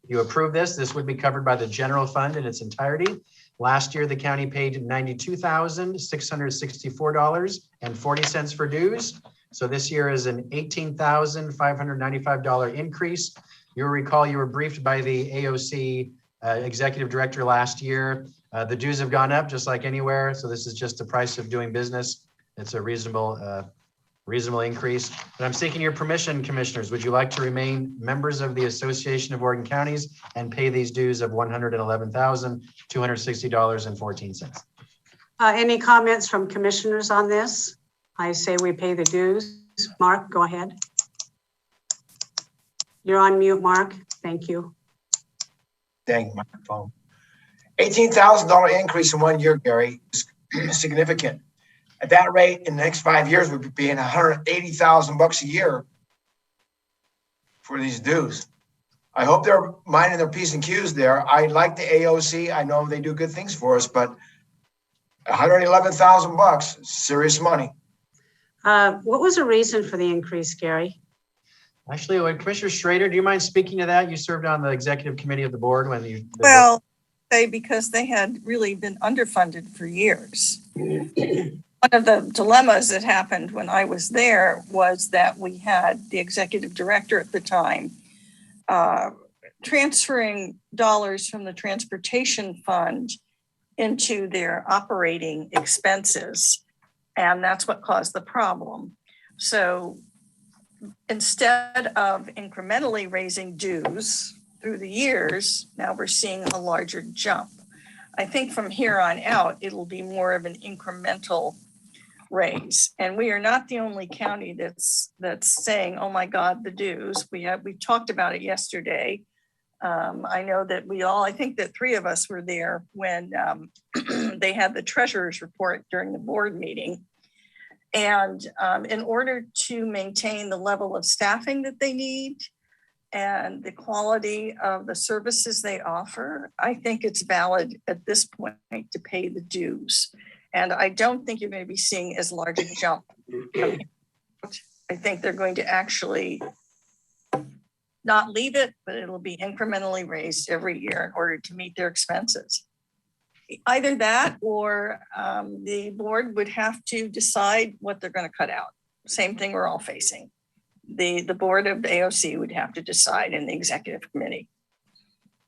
you approve this, this would be covered by the general fund in its entirety. Last year, the county paid $92,664.40 for dues. So this year is an $18,595 increase. You'll recall you were briefed by the AOC executive director last year. The dues have gone up just like anywhere. So this is just the price of doing business. It's a reasonable increase. But I'm seeking your permission, commissioners. Would you like to remain members of the Association of Oregon Counties and pay these dues of $111,260.14? Any comments from commissioners on this? I say we pay the dues. Mark, go ahead. You're on mute, Mark. Thank you. Dang, microphone. $18,000 increase in 1 year, Gary, is significant. At that rate, in the next 5 years, we'd be paying $180,000 a year for these dues. I hope they're minding their P's and Q's there. I like the AOC. I know they do good things for us, but $111,000, serious money. What was the reason for the increase, Gary? Actually, Commissioner Schrader, do you mind speaking to that? You served on the executive committee of the board when you. Well, because they had really been underfunded for years. One of the dilemmas that happened when I was there was that we had the executive director at the time transferring dollars from the transportation fund into their operating expenses. And that's what caused the problem. So instead of incrementally raising dues through the years, now we're seeing a larger jump. I think from here on out, it'll be more of an incremental raise. And we are not the only county that's saying, oh my God, the dues. We talked about it yesterday. I know that I think that 3 of us were there when they had the treasurer's report during the board meeting. And in order to maintain the level of staffing that they need and the quality of the services they offer, I think it's valid at this point to pay the dues. And I don't think you're going to be seeing as large a jump. I think they're going to actually not leave it, but it'll be incrementally raised every year in order to meet their expenses. Either that or the board would have to decide what they're going to cut out. Same thing we're all facing. The board of the AOC would have to decide in the executive committee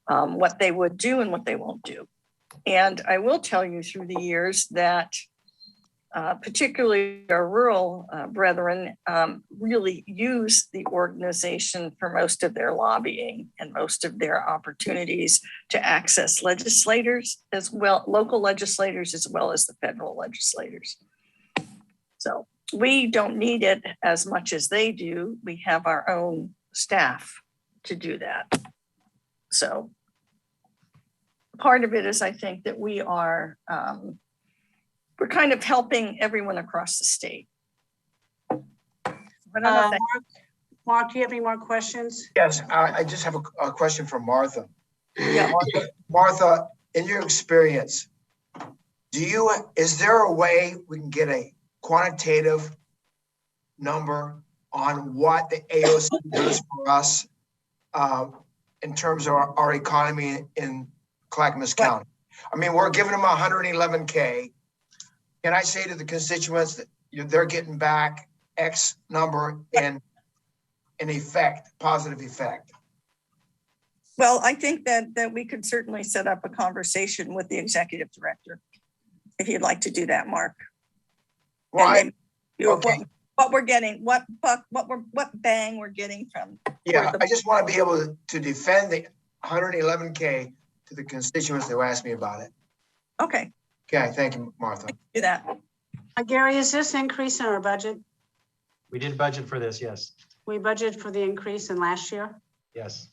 what they would do and what they won't do. And I will tell you through the years that particularly our rural brethren really use the organization for most of their lobbying and most of their opportunities to access legislators as well, local legislators, as well as the federal legislators. So we don't need it as much as they do. We have our own staff to do that. So part of it is, I think, that we are we're kind of helping everyone across the state. Mark, do you have any more questions? Yes, I just have a question for Martha. Yeah. Martha, in your experience, is there a way we can get a quantitative number on what the AOC does for us in terms of our economy in Clackamas County? I mean, we're giving them $111K. Can I say to the constituents that they're getting back X number in effect, positive effect? Well, I think that we could certainly set up a conversation with the executive director, if you'd like to do that, Mark. Well, what we're getting, what bang we're getting from. Yeah, I just want to be able to defend the $111K to the constituents who asked me about it. Okay. Okay, thank you, Martha. Do that. Gary, is this increase in our budget? We did budget for this, yes. We budgeted for the increase in last year? Yes.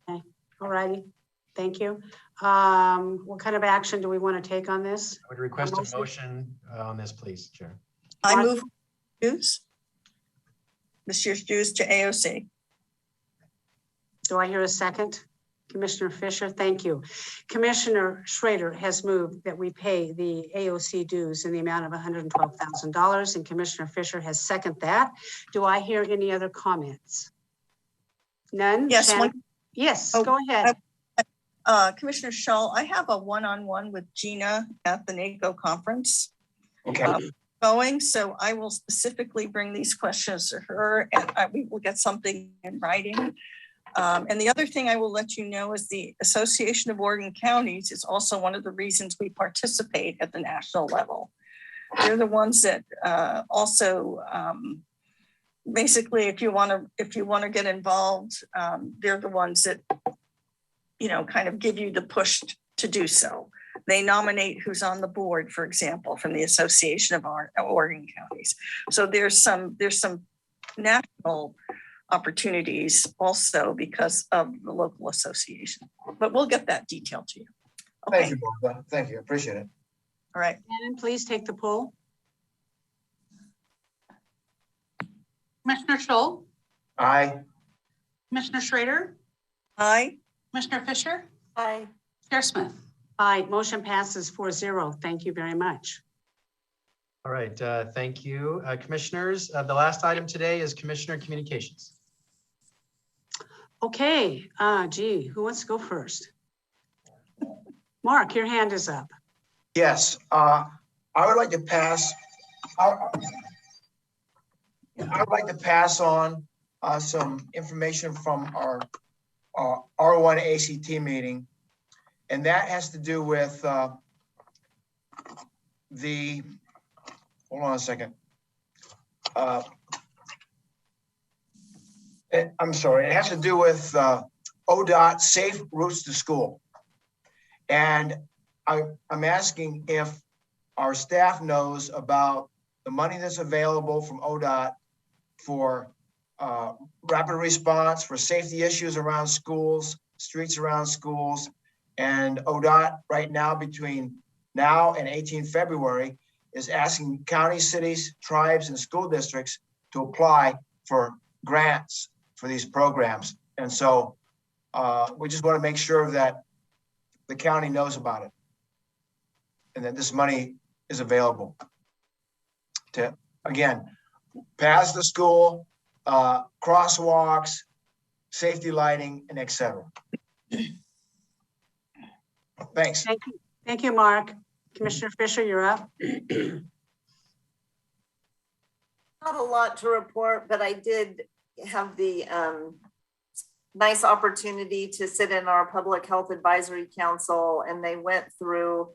Okay, all righty. Thank you. What kind of action do we want to take on this? I would request a motion on this, please, Chair. I move dues. This year's dues to AOC. Do I hear a second? Commissioner Fisher, thank you. Commissioner Schrader has moved that we pay the AOC dues in the amount of $112,000, and Commissioner Fisher has seconded that. Do I hear any other comments? None? Yes. Yes, Oh, go ahead. Commissioner Shull, I have a one-on-one with Gina at the NACO conference. Okay. Going, so I will specifically bring these questions to her, and we will get something in writing. And the other thing I will let you know is the Association of Oregon Counties is also one of the reasons we participate at the national level. They're the ones that also basically, if you want to get involved, they're the ones that, you know, kind of give you the push to do so. They nominate who's on the board, for example, from the Association of Oregon Counties. So there's some national opportunities also because of the local association. But we'll get that detail to you. Okay. Thank you, Barbara. Thank you. Appreciate it. All right. Shannon, please take the poll. Commissioner Shull, Aye. Commissioner Schrader, Aye. Commissioner Fisher, Aye. Chair Smith. Aye, motion passes 4-0. Thank you very much. All right, thank you, commissioners. The last item today is Commissioner Communications. Okay, gee, who wants to go first? Mark, your hand is up. Yes, I would like to pass. I would like to pass on some information from our R1 ACT meeting, and that has to do with hold on a second. I'm sorry, it has to do with ODOT Safe Routes to School. And I'm asking if our staff knows about the money that's available from ODOT for rapid response, for safety issues around schools, streets around schools. And ODOT right now, between now and 18 February, is asking counties, cities, tribes, and school districts to apply for grants for these programs. And so we just want to make sure that the county knows about it and that this money is available to, again, paths to school, crosswalks, safety lighting, and et cetera. Thanks. Thank you. Thank you, Mark. Commissioner Fisher, you're up. Not a lot to report, but I did have the nice opportunity to sit in our Public Health Advisory Council, and they went through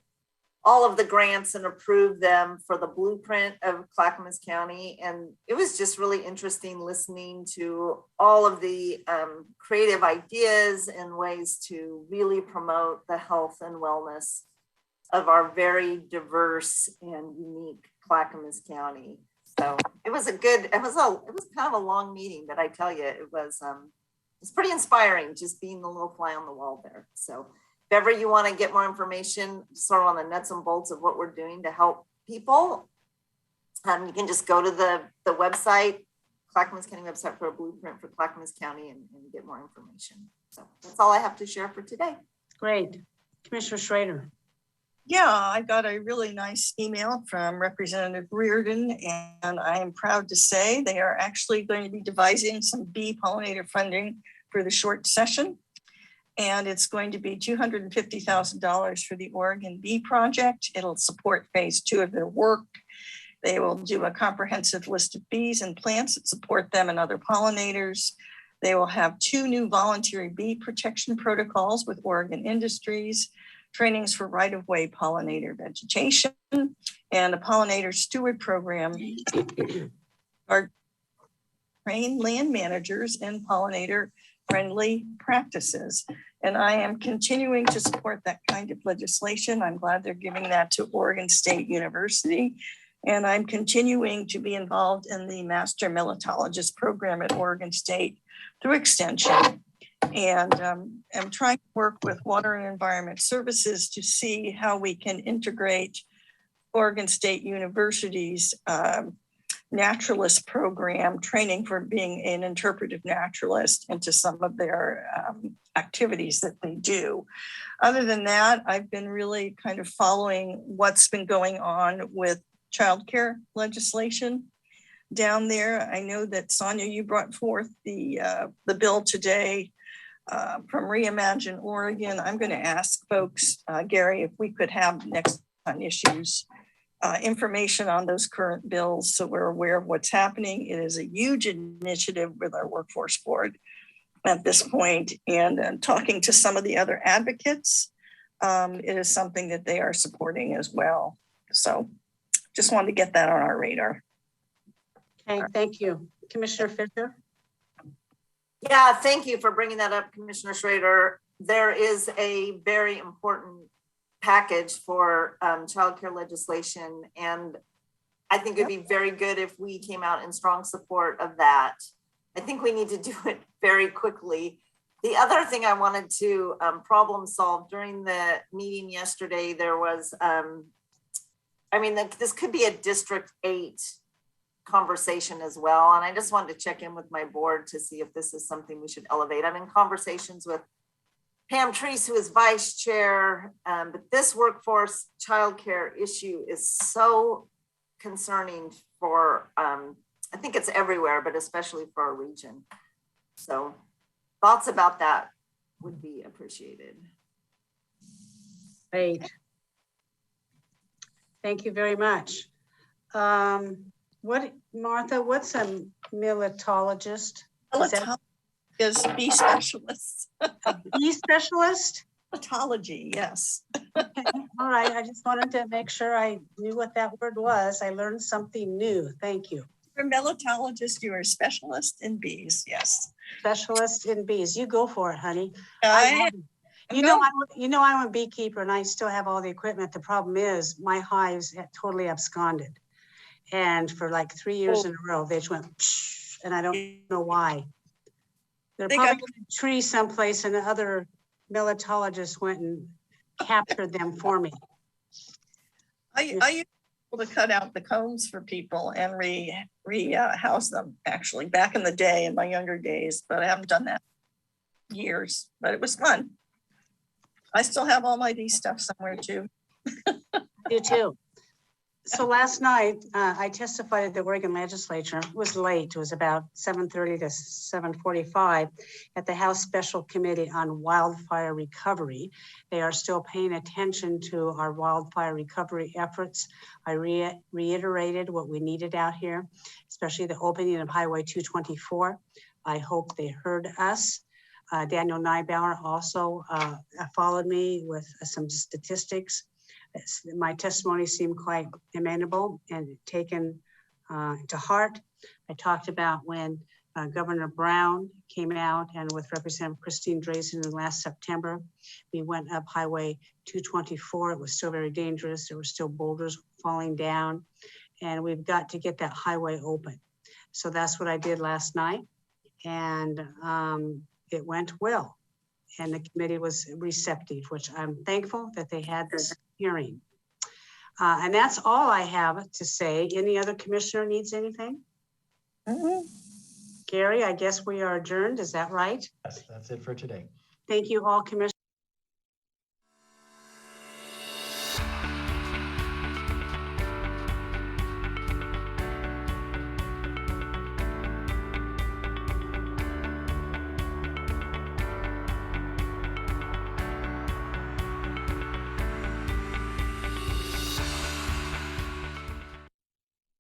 all of the grants and approved them for the blueprint of Clackamas County. And it was just really interesting listening to all of the creative ideas and ways to really promote the health and wellness of our very diverse and unique Clackamas County. So it was kind of a long meeting, but I tell you, it's pretty inspiring just being the little fly on the wall there. So if ever you want to get more information sort of on the nuts and bolts of what we're doing to help people, you can just go to the website, Clackamas County website, for a blueprint for Clackamas County and get more information. So that's all I have to share for today. Great. Commissioner Schrader. Yeah, I got a really nice email from Representative Reardon, and I am proud to say they are actually going to be devising some bee pollinator funding for the short session. And it's going to be $250,000 for the Oregon Bee Project. It'll support phase 2 of their work. They will do a comprehensive list of bees and plants that support them and other pollinators. They will have 2 new voluntary bee protection protocols with Oregon Industries, trainings for right-of-way pollinator vegetation, and a pollinator steward program. Are train land managers in pollinator-friendly practices. And I am continuing to support that kind of legislation. I'm glad they're giving that to Oregon State University. And I'm continuing to be involved in the Master Melitologist program at Oregon State through Extension. And I'm trying to work with Water and Environment Services to see how we can integrate Oregon State University's naturalist program, training for being an interpretive naturalist, into some of their activities that they do. Other than that, I've been really kind of following what's been going on with childcare legislation down there. I know that Sonia, you brought forth the bill today from Reimagine Oregon. I'm going to ask folks, Gary, if we could have next on issues information on those current bills so we're aware of what's happening. It is a huge initiative with our workforce board at this point, and talking to some of the other advocates, it is something that they are supporting as well. So just wanted to get that on our radar. Okay, thank you. Commissioner Fisher? Yeah, thank you for bringing that up, Commissioner Schrader. There is a very important package for childcare legislation, and I think it'd be very good if we came out in strong support of that. I think we need to do it very quickly. The other thing I wanted to problem solve during the meeting yesterday, there was, this could be a District 8 conversation as well. And I just wanted to check in with my board to see if this is something we should elevate. I'm in conversations with Pam Treese, who is vice chair, but this workforce childcare issue is so concerning for, I think it's everywhere, but especially for our region. So thoughts about that would be appreciated. Great. Thank you very much. Martha, what's a militologist? Is bee specialist. A bee specialist? Pathology, yes. Okay. All right. I just wanted to make sure I knew what that word was. I learned something new. Thank you. For melitologist, you are a specialist in bees, yes. Specialist in bees. You go for it, honey. I'm I'm a beekeeper and I still have all the equipment. The problem is my hives totally absconded. And for like 3 years in a row, they just went, psh, and I don't know why. They're probably in a tree someplace and the other militologists went and captured them for me. I used to be able to cut out the combs for people and house them actually back in the day, in my younger days, but I haven't done that in years, but it was fun. I still have all my bee stuff somewhere too. You too. So last night, I testified at the Oregon legislature. It was late. It was about 7:30 to 7:45 at the House Special Committee on Wildfire Recovery. They are still paying attention to our wildfire recovery efforts. I reiterated what we needed out here, especially the opening of Highway 224. I hope they heard us. Daniel Neibauer also followed me with some statistics. My testimony seemed quite amenable and taken to heart. I talked about when Governor Brown came out and with Representative Christine Drazen in last September, we went up Highway 224. It was still very dangerous. There were still boulders falling down, and we've got to get that highway open. So that's what I did last night, and it went well. And the committee was receptive, which I'm thankful that they had this hearing. And that's all I have to say. Any other commissioner needs anything? Gary, I guess we are adjourned. Is that right? Yes, that's it for today. Thank you all, commissioners.